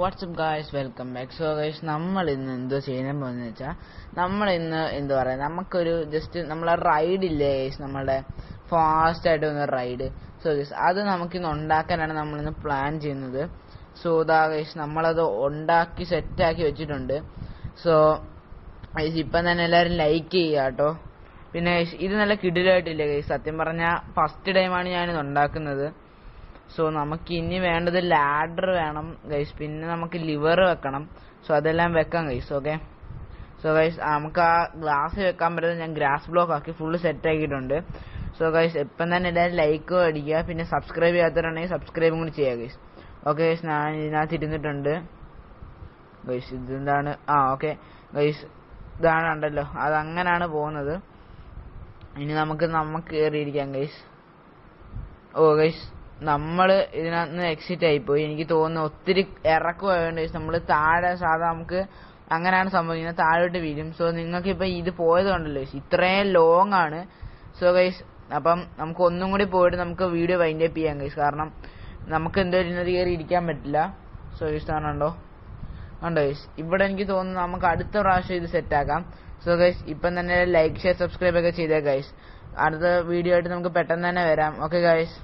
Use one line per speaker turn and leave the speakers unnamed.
WhatsApp guys, welcome back. So guys, നമ്മൾ ഇന്ന് എന്തോ ചെയ്യാൻ പോകുന്നത് വെച്ചാൽ നമ്മൾ ഇന്ന് എന്താ പറയുക, നമുക്കൊരു ജസ്റ്റ് നമ്മളെ റൈഡ് ഇല്ലേ ഗൈസ്, നമ്മളുടെ ഫാസ്റ്റ് ആയിട്ട് വന്ന റൈഡ്. സോ ഗൈസ്, അത് നമുക്കിന്ന് ഉണ്ടാക്കാനാണ് നമ്മളിന്ന് പ്ലാൻ ചെയ്യുന്നത്. സോ ദാ ഗൈസ്, നമ്മളത് ഉണ്ടാക്കി സെറ്റാക്കി വെച്ചിട്ടുണ്ട്. സോ ഗൈസ്, ഇപ്പം തന്നെ എല്ലാവരും ലൈക്ക് ചെയ്യുക കേട്ടോ. പിന്നെ ഗൈസ്, ഇത് നല്ല കിടിലായിട്ടില്ലേ ഗൈസ്, സത്യം പറഞ്ഞാൽ ഫസ്റ്റ് ടൈമാണ് ഞാനിത് ഉണ്ടാക്കുന്നത്. സോ നമുക്ക് ഇനി വേണ്ടത് ലാഡർ വേണം ഗൈസ്, പിന്നെ നമുക്ക് ലിവർ വെക്കണം. സോ അതെല്ലാം വെക്കാം ഗൈസ്. ഓക്കെ, സോ ഗൈസ്, നമുക്ക് ആ ഗ്ലാസ് വെക്കാൻ പറ്റുന്നത് ഞാൻ ഗ്രാസ് ബ്ലോക്ക് ആക്കി ഫുള്ള് സെറ്റ് ആക്കിയിട്ടുണ്ട്. സോ ഗൈസ്, ഇപ്പം തന്നെ എല്ലാവരും ലൈക്ക് അടിക്കുക, പിന്നെ സബ്സ്ക്രൈബ് ചെയ്യാത്തവരുണ്ടെങ്കിൽ സബ്സ്ക്രൈബും കൂടി ചെയ്യുക ഗൈസ്. ഓക്കെ ഗൈസ്, ഞാൻ ഇതിനകത്ത് ഇരുന്നിട്ടുണ്ട് ഗൈസ്. ഇതെന്താണ്? ഓക്കെ ഗൈസ്, ഇതാണ് ഉണ്ടല്ലോ, അതങ്ങനാണ് പോകുന്നത്. ഇനി നമുക്ക് കയറിയിരിക്കാം ഗൈസ്. ഓ ഗൈസ്, നമ്മൾ ഇതിനകത്ത് എക്സിറ്റ് ആയിപ്പോയി. എനിക്ക് തോന്നുന്നു ഒത്തിരി ഇറക്കുമായതുകൊണ്ട് നമ്മൾ താഴെ സാധാ നമുക്ക് അങ്ങനെയാണ് സംഭവിക്കുന്നത്, താഴോട്ട് വീഴും. സോ നിങ്ങൾക്കിപ്പോൾ ഇത് പോയത് കൊണ്ടല്ലോ ഇത്രയും ലോങ് ആണ്. സോ ഗൈസ്, അപ്പം നമുക്ക് ഒന്നും കൂടി പോയിട്ട് നമുക്ക് വീഡിയോ വൈൻഡ് അപ്പ് ചെയ്യാം ഗൈസ്, കാരണം നമുക്ക് എന്തായാലും ഇന്നത് കയറി ഇരിക്കാൻ പറ്റില്ല. സോ ഗൈസ്, കാണുന്നുണ്ടോ ഗൈസ്, ഇവിടെ എനിക്ക് തോന്നുന്നു നമുക്ക് അടുത്ത പ്രാവശ്യം ഇത് സെറ്റാക്കാം. സോ ഗൈസ്, ഇപ്പം തന്നെ ലൈക്ക് ഷെയർ സബ്സ്ക്രൈബ് ഒക്കെ ചെയ്തേ ഗൈസ്. അടുത്ത വീഡിയോ ആയിട്ട് നമുക്ക് പെട്ടെന്ന് തന്നെ വരാം. Okay guys.